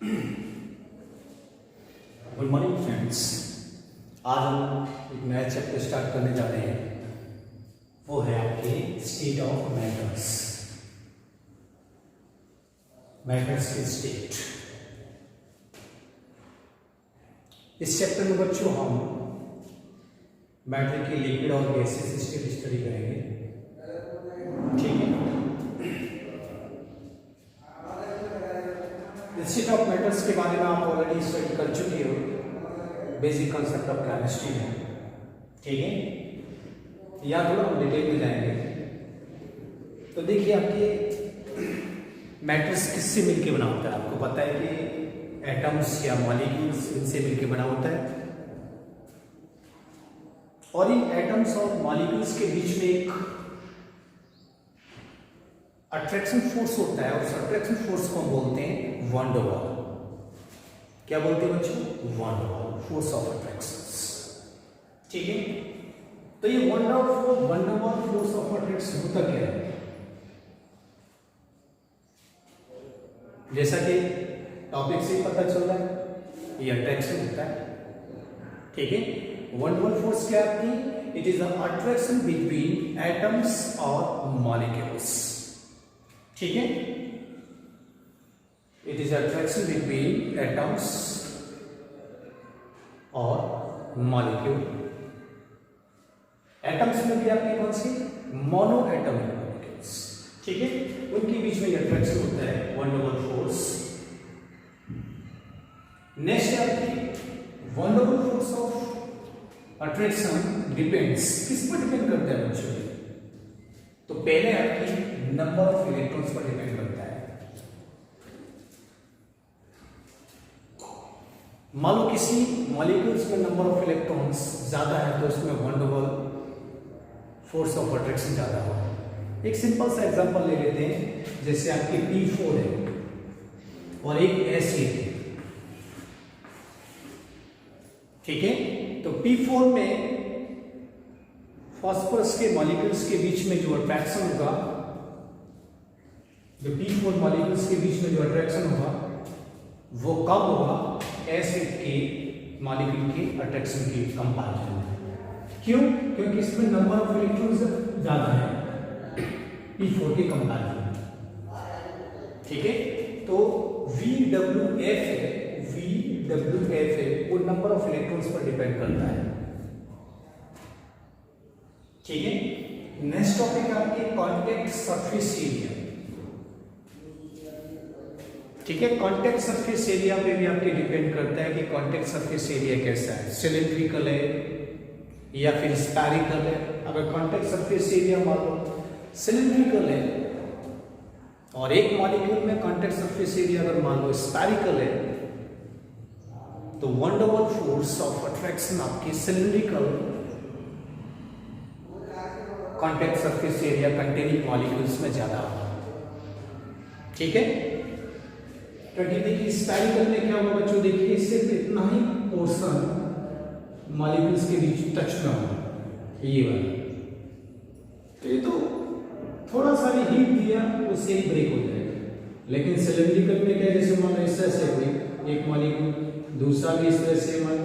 Good morning friends. आज हम एक नया चैप्टर स्टार्ट करने जा रहे हैं, वो है आपके स्टेट ऑफ मैटर्स, मैटर्स की स्टेट। इस चैप्टर में बच्चों हम मैटर की लिक्विड और गैसेस स्टेट स्टडी करेंगे, ठीक है। स्टेट ऑफ मैटर्स के बारे में आप ऑलरेडी स्टडी कर चुके हो, बेसिक कंसेप्ट ऑफ केमिस्ट्री में, ठीक है। या थोड़ा हम डिटेल में जाएंगे। तो देखिए, आपके मैटर्स किससे मिलके बना होता है? आपको पता है कि एटम्स या मॉलिक्यूल्स इनसे मिलके बना होता है, और इन एटम्स और मॉलिक्यूल्स के बीच में एक अट्रैक्शन फोर्स होता है, और उस अट्रैक्शन फोर्स को हम बोलते हैं वैन डर वाल। क्या बोलते हैं बच्चों? Van der Waals, force of attraction, ठीक है। तो ये van der Waals force of attraction होता क्या है? जैसा कि टॉपिक से पता चल रहा है, ये अट्रैक्शन होता है, ठीक है। वैन डर वाल फोर्स क्या है आपकी? It is the attraction between atoms और मॉलिक्यूल्स, ठीक है। It is attraction between atoms और मॉलिक्यूल। एटम्स में भी आपकी कौन सी? मोनो एटॉमिक मॉलिक्यूल्स, ठीक है। उनके बीच में अट्रैक्शन होता है van der Waals force. Next है आपकी van der Waals force of attraction depends, किस पर डिपेंड करता है बच्चों? तो पहले आपकी नंबर ऑफ इलेक्ट्रॉन्स पर डिपेंड करता है। मान लो किसी मॉलिक्यूल्स में नंबर ऑफ इलेक्ट्रॉन्स ज्यादा है तो उसमें van der Waals force of attraction ज्यादा होगा। एक सिंपल सा एग्जांपल ले लेते हैं, जैसे आपकी P4 है और एक एसिड है, ठीक है। तो P4 में फास्फोरस के मॉलिक्यूल्स के बीच में जो अट्रैक्शन होगा, जो P4 मॉलिक्यूल्स के बीच में जो अट्रैक्शन होगा वो कम होगा एसिड के मॉलिक्यूल के अट्रैक्शन के कंपैरिजन में। क्यों? क्योंकि इसमें नंबर ऑफ इलेक्ट्रॉन्स ज्यादा है P4 के कंपैरिजन में, ठीक है। तो VWF है, वो नंबर ऑफ इलेक्ट्रॉन्स पर डिपेंड करता है, ठीक है। नेक्स्ट टॉपिक आपके कॉन्टैक्ट सरफेस एरिया, ठीक है। कॉन्टैक्ट सरफेस एरिया पे भी आपके डिपेंड करता है कि कॉन्टैक्ट सरफेस एरिया कैसा है, सिलिंड्रिकल है या फिर स्फेरिकल है। अगर कॉन्टैक्ट सरफेस एरिया मान लो सिलिंड्रिकल है और एक मॉलिक्यूल में कॉन्टैक्ट सरफेस एरिया अगर मान लो स्फेरिकल है, तो van der Waals force of attraction आपकी cylindrical contact surface area containing molecules में ज्यादा होगा, ठीक है। क्योंकि देखिए स्फेरिकल में क्या होगा बच्चों? देखिए सिर्फ इतना ही पोर्शन मॉलिक्यूल्स के बीच टच में होगा, ये वाला। तो ये तो थोड़ा सा भी हीट दिया उससे ही ब्रेक हो जाएगा। लेकिन सिलिंड्रिकल में क्या, जैसे मान लो इस तरह से कोई एक मॉलिक्यूल, दूसरा भी इस तरह से मान,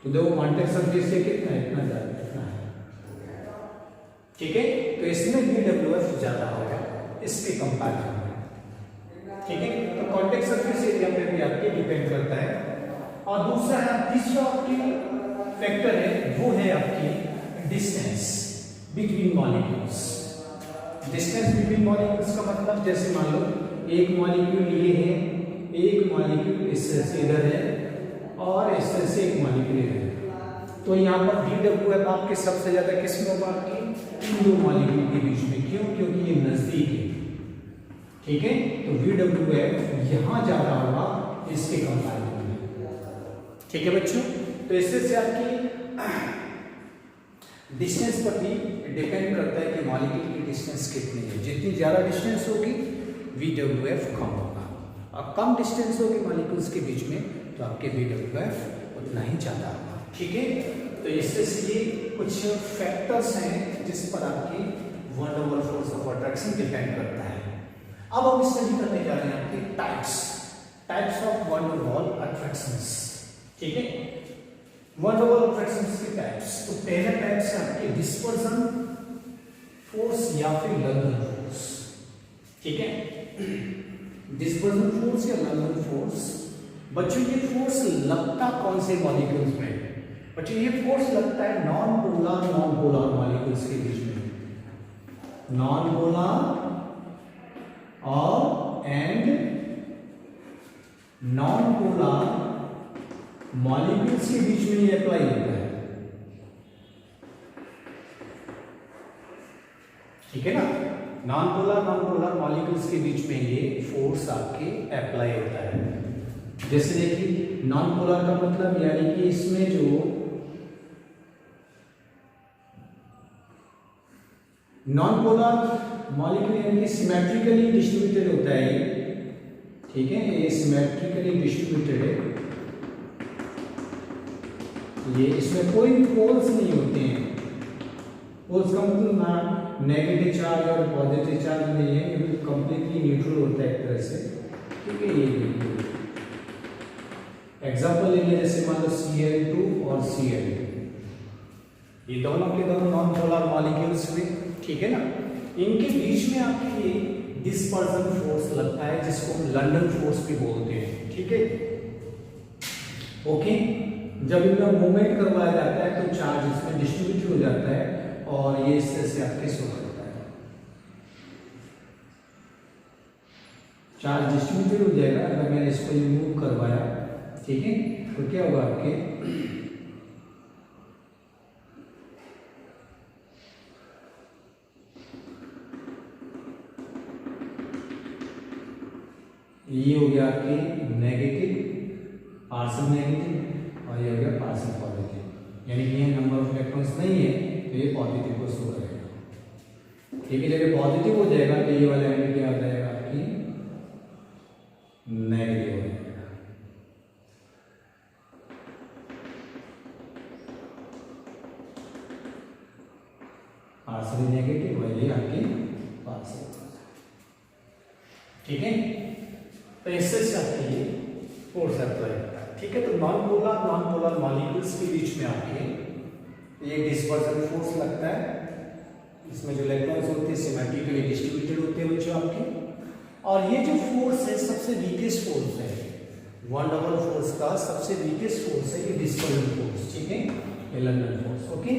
तो देखो कॉन्टैक्ट सरफेस से कितना है? इतना ज्यादा, इतना है, ठीक है। तो इसमें VWF ज्यादा होगा इसके कंपैरिजन में, ठीक है। तो कॉन्टैक्ट सरफेस एरिया पे भी आपके डिपेंड करता है। और दूसरा है, तीसरा आपकी फैक्टर है, वो है आपकी distance between molecules. Distance between molecules का मतलब, जैसे मान लो एक मॉलिक्यूल ये है, एक मॉलिक्यूल इस तरह से इधर है और इस तरह से एक मॉलिक्यूल इधर है, तो यहाँ पर VWF आपके सबसे ज्यादा किस में होगा? आपकी इन दो मॉलिक्यूल के बीच में। क्यों? क्योंकि ये नजदीक है, ठीक है। तो VWF यहां ज्यादा होगा इसके कंपैरिजन में, ठीक है बच्चों। तो इससे से आपकी डिस्टेंस पर भी डिपेंड करता है कि मॉलिक्यूल की डिस्टेंस कितनी है। जितनी ज्यादा डिस्टेंस होगी VWF कम होगा, और कम डिस्टेंस होगी मॉलिक्यूल्स के बीच में तो आपके VWF उतना ही ज्यादा होगा, ठीक है। तो इससे ये कुछ फैक्टर्स हैं जिस पर आपकी van der Waals force of attraction depend करता है। अब हम स्टडी करने जा रहे हैं आपके टाइप्स ऑफ वन डर वॉल अट्रैक्शंस। ठीक है, वन डर वॉल अट्रैक्शंस के टाइप्स। तो पहला टाइप है आपके डिस्पर्सन फोर्स या फिर लंदन फोर्स। ठीक है, डिस्पर्सन फोर्स या लंदन फोर्स। बच्चों ये फोर्स लगता कौन से मॉलिक्यूल्स में? बच्चों ये फोर्स लगता है नॉन पोलर मॉलिक्यूल्स के बीच में, नॉन पोलर और एंड नॉन पोलर मॉलिक्यूल्स के बीच में ये अप्लाई होता है। ठीक है ना, नॉन पोलर मॉलिक्यूल्स के बीच में ये फोर्स आपके अप्लाई होता है। जैसे देखिए नॉन पोलर का मतलब यानी कि इसमें जो नॉन पोलर मॉलिक्यूल यानी कि सिमेट्रिकली डिस्ट्रीब्यूटेड होता है ये। ठीक है, ये सिमेट्रिकली डिस्ट्रीब्यूटेड है, ये इसमें कोई पोल्स नहीं होते हैं। पोल्स का मतलब ना नेगेटिव चार्ज और पॉजिटिव चार्ज नहीं है, ये कंप्लीटली न्यूट्रल होता है एक तरह से। ठीक है, ये एग्जांपल ले लिया, जैसे मान लो Cl2 और Cl2, ये दोनों के दोनों नॉन पोलर मॉलिक्यूल्स हुए। ठीक है ना, इनके बीच में आपके ये डिस्पर्सन फोर्स लगता है जिसको हम लंदन फोर्स भी बोलते हैं। ठीक है, ओके। जब इनमें मूवमेंट करवाया जाता है तो चार्ज इसमें डिस्ट्रीब्यूट हो जाता है और ये इस तरह से आपके शो करता है, चार्ज डिस्ट्रीब्यूटेड हो जाएगा। अगर मैंने इसको मूव करवाया, ठीक है, तो क्या होगा आपके ये हो गया आपके नेगेटिव, पार्शियल नेगेटिव और ये हो गया पार्शियल पॉजिटिव, यानी कि ये नंबर ऑफ इलेक्ट्रॉन्स नहीं है तो ये पॉजिटिव को शो करेगा। ठीक है, जब ये पॉजिटिव हो जाएगा तो ये वाला एंगल क्या हो जाएगा आपकी नेगेटिव हो जाएगा। पार्शियल नेगेटिव और ये आपकी पार्शियल। ठीक है, तो इससे आपके लिए फोर्स अप्लाई होता है। ठीक है, तो नॉन पोलर मॉलिक्यूल्स के बीच में आपके ये डिस्पर्सन फोर्स लगता है। इसमें जो इलेक्ट्रॉन्स होते हैं सिमेट्रिकली डिस्ट्रीब्यूटेड होते हैं बच्चों आपके। और ये जो फोर्स है सबसे वीकेस्ट फोर्स है, वन डबल फोर्स का सबसे वीकेस्ट फोर्स है ये डिस्पर्सन फोर्स। ठीक है, ये लंदन फोर्स। ओके,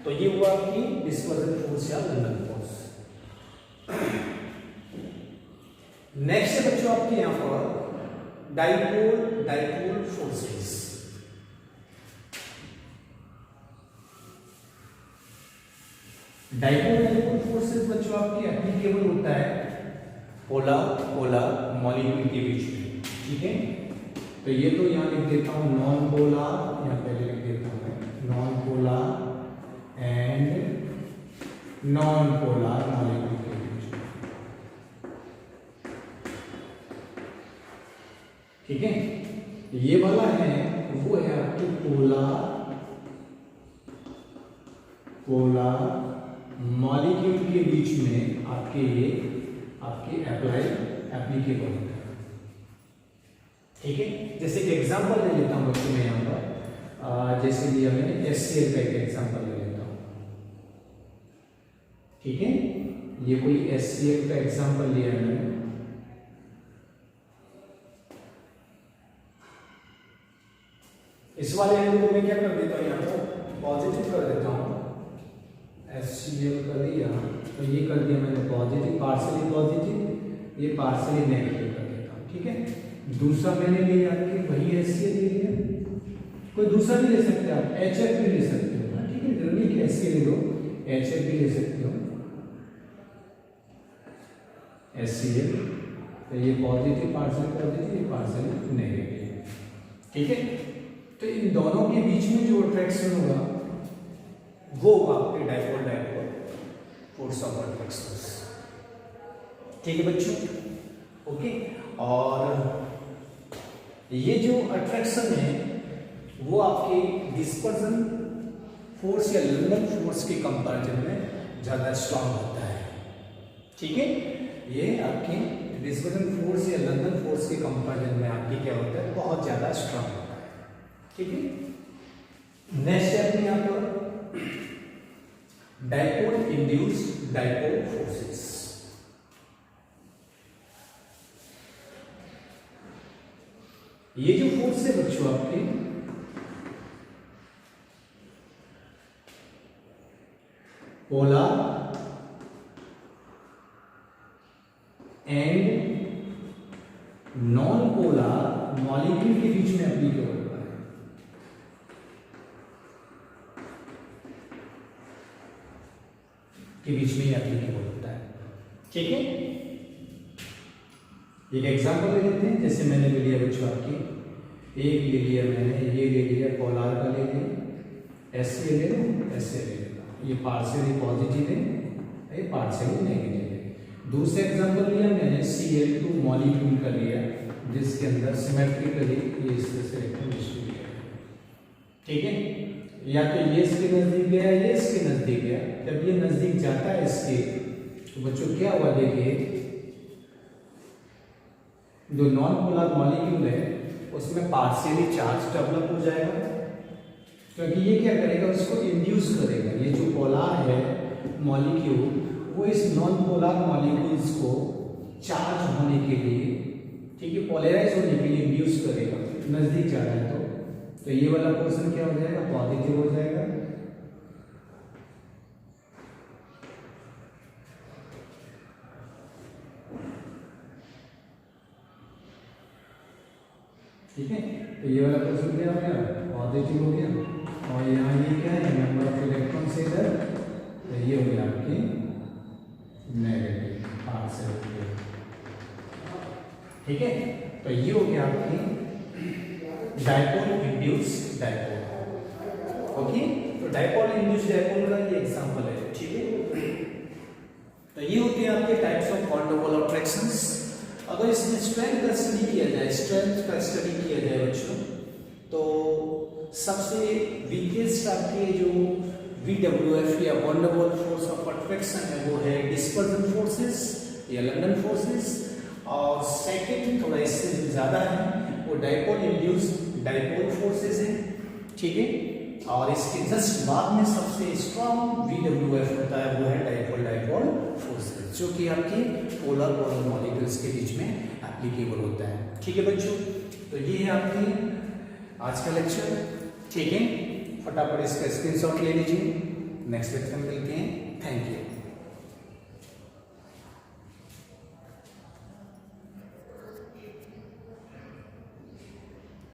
तो ये हुआ आपकी डिस्पर्सन फोर्स या लंदन फोर्स। नेक्स्ट है बच्चों आपके यहां पर डाइपोल फोर्सेस। डाइपोल फोर्सेस बच्चों आपके एप्लीकेबल होता है पोलर मॉलिक्यूल के बीच में। ठीक है, तो ये तो यहां लिख देता हूं नॉन पोलर, यहां पहले लिख देता हूं non polar and non polar molecule के बीच में। ठीक है, ये वाला है वो है आपकी पोलर मॉलिक्यूल के बीच में आपके एप्लीकेबल होता है। ठीक है, जैसे कि एग्जांपल ले लेता हूं बच्चों में यहां पर, जैसे लिया मैंने HCl का एक एग्जांपल ले लेता हूं। ठीक है, ये कोई HCl का एग्जांपल लिया मैंने। इस वाले एंगल को मैं क्या कर देता हूं, यहां पर पॉजिटिव कर देता हूं। HCl कर दिया तो ये कर दिया मैंने पॉजिटिव, पार्शियली पॉजिटिव, ये पार्शियली नेगेटिव कर देता हूं। ठीक है, दूसरा मैंने लिया कि वही HCl ले लिया, कोई दूसरा भी ले सकते हैं आप, HF भी ले सकते हो। ठीक है, जरूरी कि HCl ले लो, HF भी ले सकते हो। HCl तो ये पॉजिटिव पार्शियल पॉजिटिव, ये पार्शियल नेगेटिव। ठीक है, तो इन दोनों के बीच में जो अट्रैक्शन होगा वो आपके डाइपोल फोर्स ऑफ अट्रैक्शन। ठीक है बच्चों, ओके। और ये जो अट्रैक्शन है वो आपके डिस्पर्सन फोर्स या लंदन फोर्स के कंपैरिजन में ज्यादा स्ट्रांग होता है। ठीक है, ये आपकी डिस्पर्जन फोर्स या लंदन फोर्स के कंपैरिजन में आपकी क्या होता है, बहुत ज्यादा स्ट्रांग होता है। ठीक है, नेक्स्ट है अपने यहाँ पर डाइपोल इंड्यूस्ड डाइपोल फोर्सेस। ये जो फोर्स है बच्चों आपके polar and non polar molecule के बीच में एप्लीकेबल होता है। के बीच में एप्लीकेबल होता है। ठीक है, एक एग्जांपल ले लेते हैं। जैसे मैंने ले लिया बच्चों आपकी, एक ले लिया मैंने, ये ले लिया पोलर का ले लिया, ऐसे ले लो, ऐसे ले लेता, ये पार्शियली पॉजिटिव है, ये पार्शियली नेगेटिव है। दूसरा एग्जांपल लिया मैंने Cl2 मॉलिक्यूल का लिया, जिसके अंदर सिमेट्रिकली ये इस तरह से इलेक्ट्रॉन डिस्ट्रीब्यूट है। ठीक है, या तो ये इसके नजदीक गया, ये इसके नजदीक गया। जब ये नजदीक जाता है इसके, तो बच्चों क्या हुआ देखिए, जो नॉन पोलर मॉलिक्यूल है उसमें पार्शियली चार्ज डेवलप हो जाएगा, क्योंकि ये क्या करेगा, उसको इंड्यूस करेगा। ये जो पोलर है मॉलिक्यूल, वो इस नॉन पोलर मॉलिक्यूल्स को चार्ज होने के लिए, ठीक है, पोलराइज होने के लिए इंड्यूस करेगा। नजदीक जा रहा है तो ये वाला पोर्शन क्या हो जाएगा, पॉजिटिव हो जाएगा। ठीक है, तो ये वाला पोर्शन क्या हो गया, पॉजिटिव हो गया। और यहाँ ये क्या है, नंबर ऑफ इलेक्ट्रॉन से इधर, तो ये हो गया आपकी नेगेटिव पार्शियल। ठीक है, तो ये हो गया आपकी डाइपोल इंड्यूस्ड डाइपोल। ओके, तो डाइपोल इंड्यूस्ड डाइपोल का ये एग्जांपल है। ठीक है, तो ये होते हैं आपके types of van dipole attractions. अगर इसमें स्ट्रेंथ का स्टडी किया जाए, स्ट्रेंथ का स्टडी किया जाए बच्चों, तो सबसे वीकेस्ट आपके जो VWF या van dipole force of attraction है वो है डिस्पर्जन फोर्सेस या लंदन फोर्सेस। और सेकंड थोड़ा इससे ज्यादा है, वो डाइपोल इंड्यूस्ड डाइपोल फोर्सेस है। ठीक है, और इसके जस्ट बाद में सबसे स्ट्रॉन्ग VWF होता है, वो है डाइपोल डाइपोल फोर्सेस, जो कि आपकी पोलर पोलर मॉलिक्यूल्स के बीच में एप्लीकेबल होता है। ठीक है बच्चों, तो ये है आपकी आज का लेक्चर। ठीक है, फटाफट इसका स्क्रीनशॉट ले लीजिए, नेक्स्ट लेक्चर में मिलते हैं। Thank you.